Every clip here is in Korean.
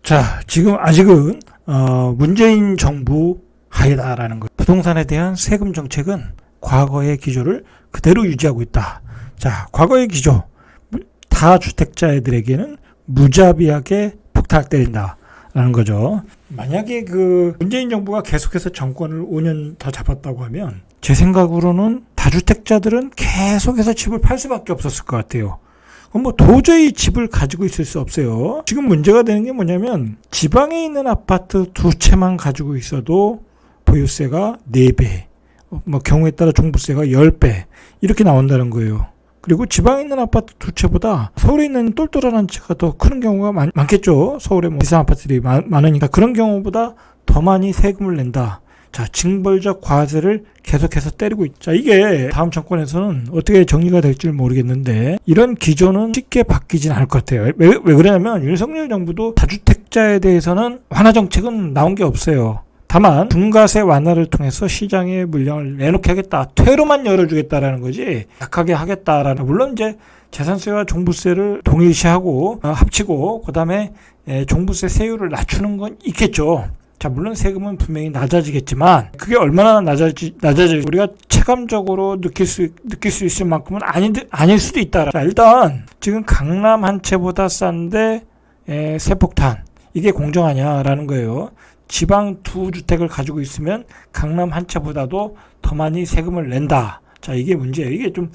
자, 지금 아직은 문재인 정부 하에다라는 거. 부동산에 대한 세금 정책은 과거의 기조를 그대로 유지하고 있다. 자, 과거의 기조. 다주택자들에게는 무자비하게 폭탄을 때린다라는 거죠. 만약에 그 문재인 정부가 계속해서 정권을 5년 더 잡았다고 하면 제 생각으로는 다주택자들은 계속해서 집을 팔 수밖에 없었을 것 같아요. 뭐 도저히 집을 가지고 있을 수 없어요. 지금 문제가 되는 게 뭐냐면 지방에 있는 아파트 2채만 가지고 있어도 보유세가 4배, 뭐 경우에 따라 종부세가 10배 이렇게 나온다는 거예요. 그리고 지방에 있는 아파트 2채보다 서울에 있는 똘똘한 한 채가 더 크는 경우가 많겠죠. 서울에 뭐 비싼 아파트들이 많으니까 그런 경우보다 더 많이 세금을 낸다. 자, 징벌적 과세를 계속해서 때리고 있죠. 자, 이게 다음 정권에서는 어떻게 정리가 될지 모르겠는데 이런 기조는 쉽게 바뀌진 않을 것 같아요. 왜 그러냐면 윤석열 정부도 다주택자에 대해서는 완화 정책은 나온 게 없어요. 다만 중과세 완화를 통해서 시장에 물량을 내놓게 하겠다. 퇴로만 열어주겠다라는 거지 약하게 하겠다라는. 물론 이제 재산세와 종부세를 동일시하고 합치고 그다음에 종부세 세율을 낮추는 건 있겠죠. 자, 물론 세금은 분명히 낮아지겠지만 그게 얼마나 낮아질지 우리가 체감적으로 느낄 수 있을 만큼은 아닐 수도 있다. 자, 일단 지금 강남 한 채보다 싼데 세폭탄 이게 공정하냐라는 거예요. 지방 2주택을 가지고 있으면 강남 한 채보다도 더 많이 세금을 낸다. 자, 이게 문제예요. 이게 좀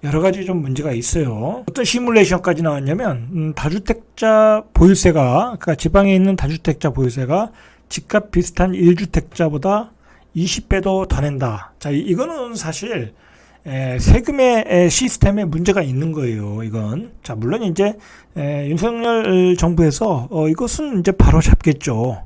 여러 가지 좀 문제가 있어요. 어떤 시뮬레이션까지 나왔냐면 다주택자 보유세가 그러니까 지방에 있는 다주택자 보유세가 집값 비슷한 1주택자보다 20배도 더 낸다. 자, 이거는 사실 세금의 시스템에 문제가 있는 거예요. 이건. 자, 물론 이제 윤석열 정부에서 이것은 이제 바로 잡겠죠.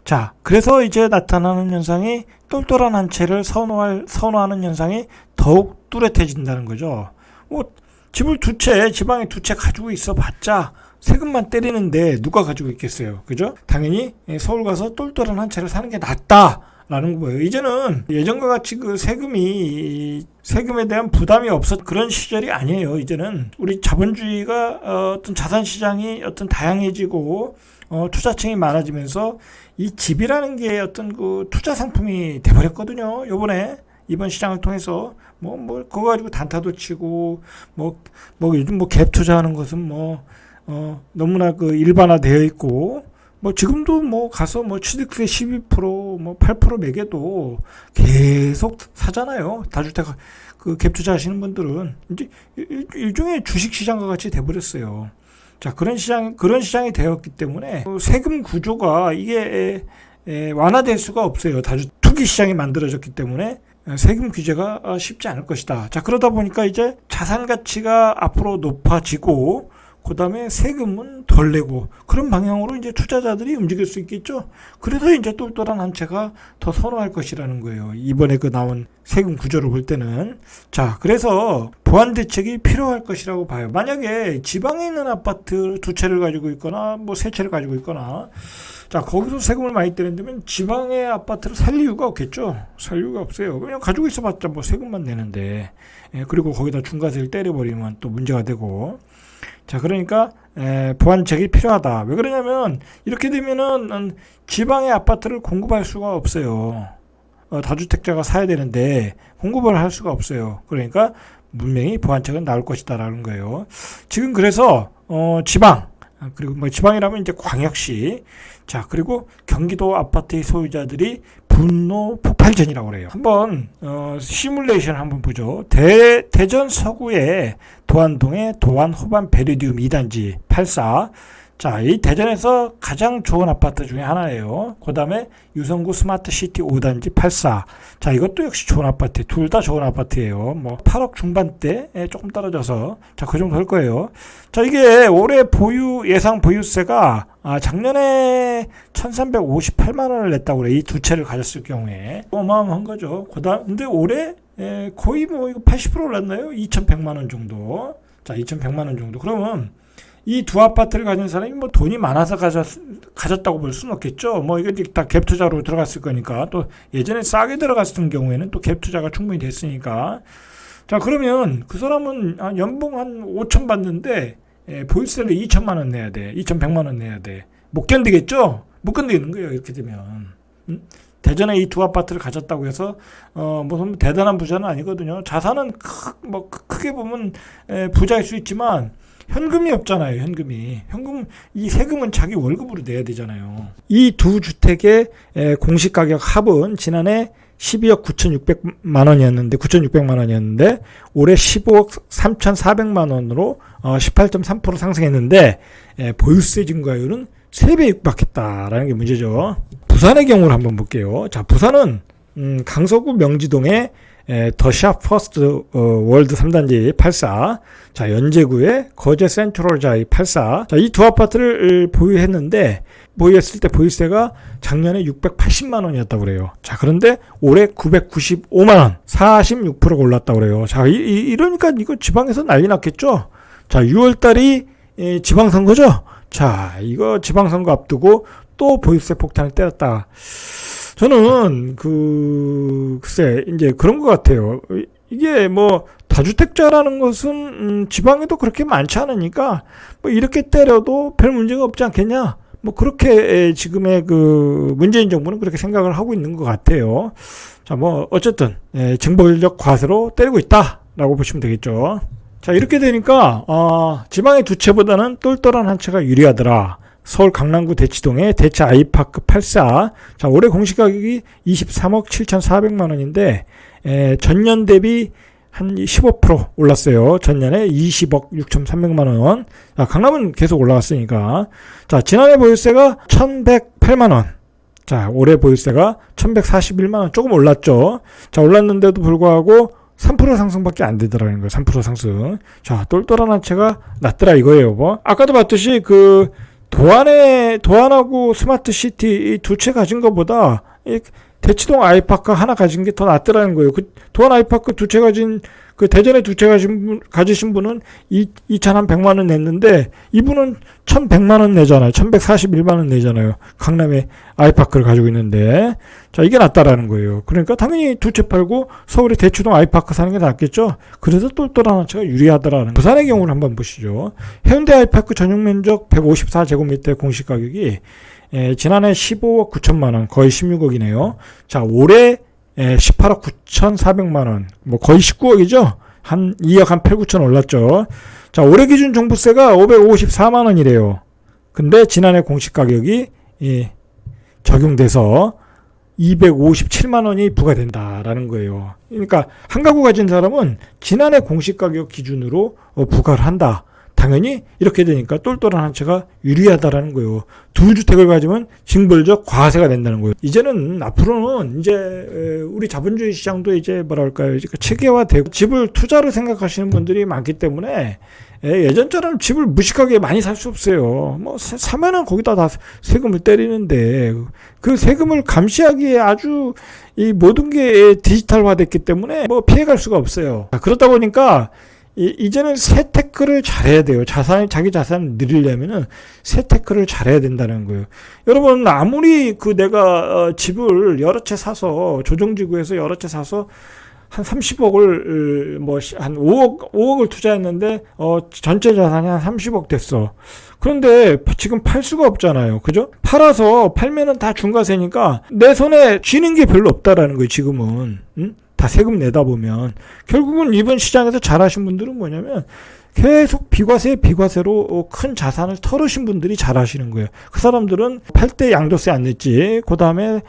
자, 그래서 이제 나타나는 현상이 똘똘한 한 채를 선호하는 현상이 더욱 뚜렷해진다는 거죠. 뭐 집을 2채, 지방에 2채 가지고 있어 봤자 세금만 때리는데 누가 가지고 있겠어요. 그죠? 당연히 서울 가서 똘똘한 한 채를 사는 게 낫다라는 거예요. 이제는 예전과 같이 그 세금에 대한 부담이 없었 그런 시절이 아니에요. 이제는 우리 자본주의가 어떤 자산 시장이 어떤 다양해지고 투자층이 많아지면서 이 집이라는 게 어떤 그 투자 상품이 돼버렸거든요. 이번 시장을 통해서 그거 가지고 단타도 치고 요즘 갭 투자하는 것은 너무나 그 일반화되어 있고 지금도 가서 취득세 12% 8% 매겨도 계속 사잖아요. 다주택 그 갭 투자하시는 분들은 이제 일종의 주식 시장과 같이 돼버렸어요. 자, 그런 시장이 되었기 때문에 세금 구조가 이게 완화될 수가 없어요. 투기 시장이 만들어졌기 때문에 세금 규제가 쉽지 않을 것이다. 자, 그러다 보니까 이제 자산 가치가 앞으로 높아지고 그다음에 세금은 덜 내고 그런 방향으로 이제 투자자들이 움직일 수 있겠죠. 그래서 이제 똘똘한 한 채가 더 선호할 것이라는 거예요. 이번에 그 나온 세금 구조를 볼 때는. 자, 그래서 보완 대책이 필요할 것이라고 봐요. 만약에 지방에 있는 아파트 2채를 가지고 있거나 3채를 가지고 있거나 자, 거기서 세금을 많이 때린다면 지방의 아파트를 살 이유가 없겠죠. 살 이유가 없어요. 그냥 가지고 있어봤자 세금만 내는데 그리고 거기다 중과세를 때려버리면 또 문제가 되고. 자, 그러니까 보완책이 필요하다. 왜 그러냐면 이렇게 되면은 지방의 아파트를 공급할 수가 없어요. 다주택자가 사야 되는데 공급을 할 수가 없어요. 그러니까 분명히 보완책은 나올 것이다라는 거예요. 지금 그래서 지방 그리고 지방이라면 이제 광역시, 자, 그리고 경기도 아파트의 소유자들이 분노 폭발전이라고 그래요. 한번 시뮬레이션 한번 보죠. 대전 서구의 도안동의 도안 호반 베리디움 2단지 84. 자, 이 대전에서 가장 좋은 아파트 중에 하나예요. 그 다음에 유성구 스마트시티 5단지 84. 자, 이것도 역시 좋은 아파트. 둘 다 좋은 아파트예요. 8억 중반대에 조금 떨어져서. 자, 그 정도 할 거예요. 자, 이게 올해 예상 보유세가 작년에 1358만 원을 냈다고 그래. 이 2채를 가졌을 경우에. 어마어마한 거죠. 근데 올해 거의 이거 80% 올랐나요? 2100만 원 정도. 자, 2100만 원 정도. 그러면 이 2 아파트를 가진 사람이 돈이 많아서 가졌다고 볼 수는 없겠죠. 이게 다 갭 투자로 들어갔을 거니까. 또 예전에 싸게 들어갔을 경우에는 또 갭 투자가 충분히 됐으니까. 자, 그러면 그 사람은 연봉 한 5천 받는데 보유세를 2천만 원 내야 돼. 2,100만 원 내야 돼. 못 견디겠죠? 못 견디는 거예요, 이렇게 되면. 대전에 이 두 아파트를 가졌다고 해서 무슨 대단한 부자는 아니거든요. 자산은 크게 보면 부자일 수 있지만 현금이 없잖아요. 현금 이 세금은 자기 월급으로 내야 되잖아요. 이 두 주택의 공시 가격 합은 지난해 12억 9,600만 원이었는데 올해 15억 3,400만 원으로 18.3% 상승했는데 보유세 증가율은 3배 육박했다라는 게 문제죠. 부산의 경우를 한번 볼게요. 자, 부산은 강서구 명지동에 더샵 퍼스트 월드 3단지 84, 자, 연제구에 거제 센트럴자이 84, 자, 이 두 아파트를 보유했을 때 보유세가 작년에 680만 원이었다고 그래요. 자, 그런데 올해 995만 원, 46%가 올랐다고 그래요. 자, 이러니까 이거 지방에서 난리 났겠죠? 자, 6월 달이 지방선거죠? 자, 이거 지방선거 앞두고 또 보유세 폭탄을 때렸다. 저는 글쎄 이제 그런 것 같아요. 이게 뭐 다주택자라는 것은 지방에도 그렇게 많지 않으니까 뭐 이렇게 때려도 별 문제가 없지 않겠냐. 뭐 그렇게 지금의 그 문재인 정부는 그렇게 생각을 하고 있는 것 같아요. 자, 뭐 어쨌든 징벌적 과세로 때리고 있다라고 보시면 되겠죠. 자, 이렇게 되니까 지방의 두 채보다는 똘똘한 한 채가 유리하더라. 서울 강남구 대치동의 대치 아이파크 84. 자, 올해 공시가격이 23억 7,400만 원인데 전년 대비 한 15% 올랐어요. 전년에 20억 6,300만 원. 자, 강남은 계속 올라갔으니까. 자, 지난해 보유세가 1,108만 원. 자, 올해 보유세가 1,141만 원. 조금 올랐죠. 자, 올랐는데도 불구하고 3% 상승밖에 안 되더라는 거예요. 3% 상승. 자, 똘똘한 한 채가 낫더라 이거예요. 뭐. 아까도 봤듯이 도안하고 스마트시티 이 두 채 가진 것보다 이 대치동 아이파크 하나 가진 게 더 낫더라는 거예요. 그 도안 아이파크 두 채 가진 그 대전에 두 채 가지신 분은 2,100만 원 냈는데 이분은 1,100만 원 내잖아요. 1,141만 원 내잖아요. 강남에 아이파크를 가지고 있는데 자, 이게 낫다라는 거예요. 그러니까 당연히 두 채 팔고 서울의 대치동 아이파크 사는 게 낫겠죠. 그래서 똘똘한 한 채가 유리하더라는. 부산의 경우를 한번 보시죠. 해운대 아이파크 전용 면적 154제곱미터 공시 가격이 지난해 15억 9천만 원, 거의 16억이네요. 자, 올해 18억 9,400만 원, 뭐 거의 19억이죠. 한 2억 한 8, 9천 올랐죠. 자, 올해 기준 종부세가 554만 원이래요. 근데 지난해 공시 가격이 적용돼서 257만 원이 부과된다라는 거예요. 그러니까 한 가구 가진 사람은 지난해 공시 가격 기준으로 부과를 한다. 당연히 이렇게 되니까 똘똘한 한 채가 유리하다라는 거예요. 두 주택을 가지면 징벌적 과세가 된다는 거예요. 이제는 앞으로는 이제 우리 자본주의 시장도 이제 뭐랄까요, 체계화되고 집을 투자로 생각하시는 분들이 많기 때문에 예전처럼 집을 무식하게 많이 살 수 없어요. 뭐 사면은 거기다 다 세금을 때리는데 그 세금을 감시하기에 아주 이 모든 게 디지털화됐기 때문에 뭐 피해갈 수가 없어요. 그렇다 보니까 이제는 세테크를 잘해야 돼요. 자기 자산을 늘리려면은 세테크를 잘해야 된다는 거예요. 여러분, 아무리 내가 집을 여러 채 사서, 조정지구에서 여러 채 사서, 한 30억을, 한 5억을 투자했는데, 전체 자산이 한 30억 됐어. 그런데 지금 팔 수가 없잖아요. 그죠? 팔면은 다 중과세니까 내 손에 쥐는 게 별로 없다라는 거예요, 지금은. 응? 다 세금 내다 보면 결국은 이번 시장에서 잘하신 분들은 뭐냐면 계속 비과세로 큰 자산을 털으신 분들이 잘하시는 거예요. 그 사람들은 팔 때 양도세 안 냈지. 그다음에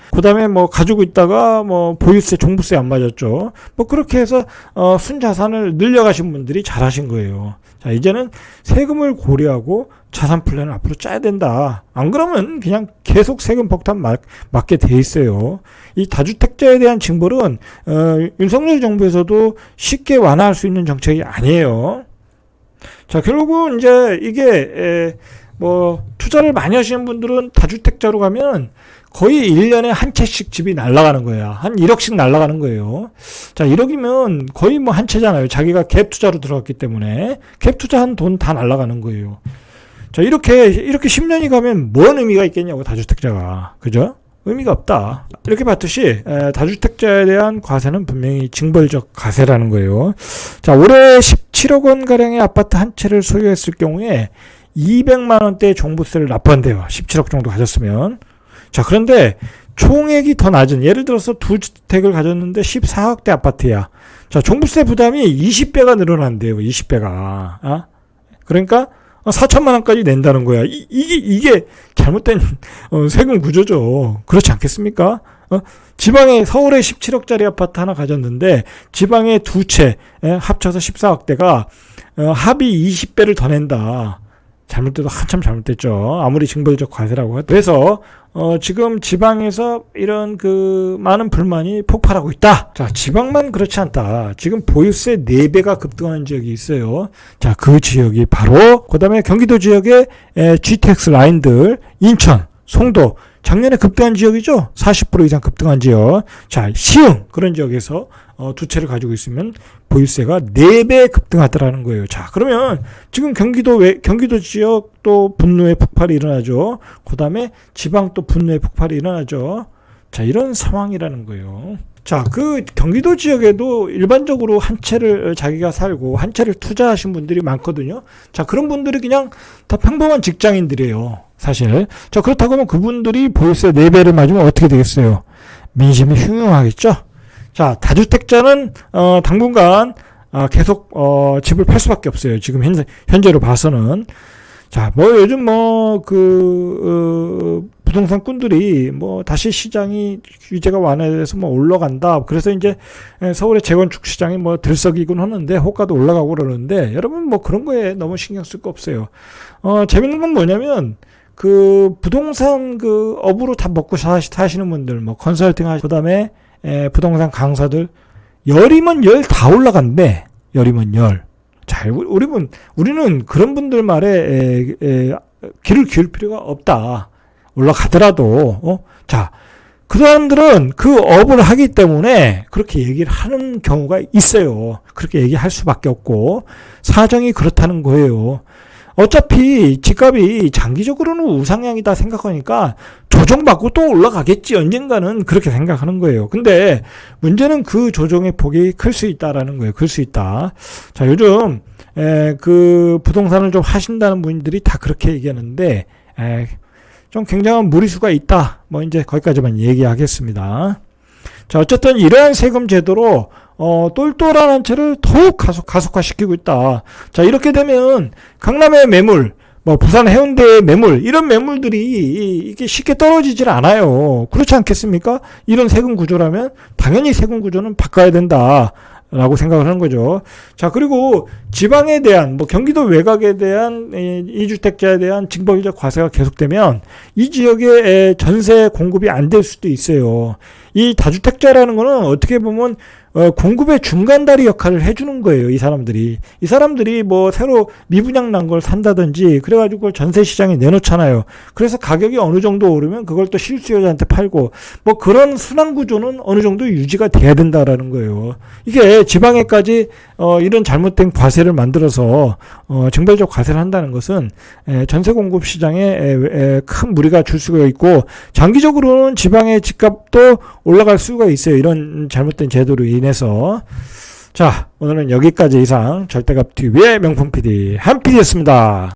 뭐 가지고 있다가 뭐 보유세, 종부세 안 맞았죠. 뭐 그렇게 해서 순자산을 늘려가신 분들이 잘하신 거예요. 자, 이제는 세금을 고려하고 자산 플랜을 앞으로 짜야 된다. 안 그러면 그냥 계속 세금 폭탄 맞게 돼 있어요. 이 다주택자에 대한 징벌은 윤석열 정부에서도 쉽게 완화할 수 있는 정책이 아니에요. 자, 결국은 이제 이게 투자를 많이 하시는 분들은 다주택자로 가면 거의 1년에 한 채씩 집이 날아가는 거야. 한 1억씩 날아가는 거예요. 자, 1억이면 거의 뭐 한 채잖아요. 자기가 갭 투자로 들어갔기 때문에 갭 투자한 돈 다 날아가는 거예요. 자, 이렇게 10년이 가면 뭔 의미가 있겠냐고, 다주택자가. 그죠? 의미가 없다. 이렇게 봤듯이 다주택자에 대한 과세는 분명히 징벌적 과세라는 거예요. 자, 올해 17억 원 가량의 아파트 한 채를 소유했을 경우에 200만 원대 종부세를 납부한대요. 17억 정도 가졌으면. 자, 그런데 총액이 더 낮은, 예를 들어서 두 주택을 가졌는데 14억대 아파트야. 자, 종부세 부담이 20배가 늘어난대요. 20배가. 그러니까 4천만 원까지 낸다는 거야. 이게 잘못된 세금 구조죠. 그렇지 않겠습니까? 지방에 서울에 17억짜리 아파트 하나 가졌는데 지방에 두 채 합쳐서 14억대가 합이 20배를 더 낸다. 잘못돼도 한참 잘못됐죠. 아무리 징벌적 과세라고 해도. 그래서 지금 지방에서 이런 그 많은 불만이 폭발하고 있다. 자, 지방만 그렇지 않다. 지금 보유세 4배가 급등하는 지역이 있어요. 자, 그 지역이 바로 그다음에 경기도 지역의 GTX 라인들, 인천, 송도, 작년에 급등한 지역이죠. 40% 이상 급등한 지역. 자, 시흥 그런 지역에서 두 채를 가지고 있으면 보유세가 4배 급등하더라는 거예요. 자, 그러면 지금 경기도 지역 또 분노의 폭발이 일어나죠. 그다음에 지방 또 분노의 폭발이 일어나죠. 자, 이런 상황이라는 거예요. 자, 그 경기도 지역에도 일반적으로 한 채를 자기가 살고 한 채를 투자하신 분들이 많거든요. 자, 그런 분들이 그냥 다 평범한 직장인들이에요. 사실. 자, 그렇다고 하면 그분들이 보유세 4배를 맞으면 어떻게 되겠어요? 민심이 흉흉하겠죠? 자, 다주택자는 당분간 계속 집을 팔 수밖에 없어요. 지금 현재로 봐서는. 자, 뭐 요즘 부동산 꾼들이 다시 시장이 규제가 완화돼서 올라간다. 그래서 이제 서울의 재건축 시장이 들썩이곤 하는데 호가도 올라가고 그러는데 여러분 그런 거에 너무 신경 쓸 거 없어요. 재밌는 건 뭐냐면 그 부동산 그 업으로 다 먹고 사시는 분들 컨설팅 하시고 그다음에 부동산 강사들 열이면 열 다 올라간대. 열이면 열. 자, 우리는 그런 분들 말에 귀를 기울 필요가 없다. 올라가더라도 자, 그 사람들은 그 업을 하기 때문에 그렇게 얘기를 하는 경우가 있어요. 그렇게 얘기할 수밖에 없고 사정이 그렇다는 거예요. 어차피 집값이 장기적으로는 우상향이다 생각하니까 조정받고 또 올라가겠지 언젠가는 그렇게 생각하는 거예요. 근데 문제는 그 조정의 폭이 클 수 있다라는 거예요. 클 수 있다. 자, 요즘 그 부동산을 좀 하신다는 분들이 다 그렇게 얘기하는데 좀 굉장한 무리수가 있다. 이제 거기까지만 얘기하겠습니다. 자, 어쨌든 이러한 세금 제도로 똘똘한 한 채를 더욱 가속화시키고 있다. 자, 이렇게 되면 강남의 매물, 부산 해운대의 매물, 이런 매물들이 이게 쉽게 떨어지질 않아요. 그렇지 않겠습니까? 이런 세금 구조라면 당연히 세금 구조는 바꿔야 된다. 라고 생각을 하는 거죠. 자, 그리고 지방에 대한, 경기도 외곽에 대한 이주택자에 대한 징벌적 과세가 계속되면 이 지역에 전세 공급이 안 될 수도 있어요. 이 다주택자라는 거는 어떻게 보면 공급의 중간다리 역할을 해주는 거예요. 이 사람들이 새로 미분양 난 걸 산다든지 그래가지고 그걸 전세 시장에 내놓잖아요. 그래서 가격이 어느 정도 오르면 그걸 또 실수요자한테 팔고 그런 순환 구조는 어느 정도 유지가 돼야 된다라는 거예요. 이게 지방에까지 이런 잘못된 과세를 만들어서 징벌적 과세를 한다는 것은 전세 공급 시장에 큰 무리가 줄 수가 있고 장기적으로는 지방의 집값도 올라갈 수가 있어요. 이런 잘못된 제도로 인해서. 자, 오늘은 여기까지 이상 절대값TV의 명품 PD 한 PD였습니다.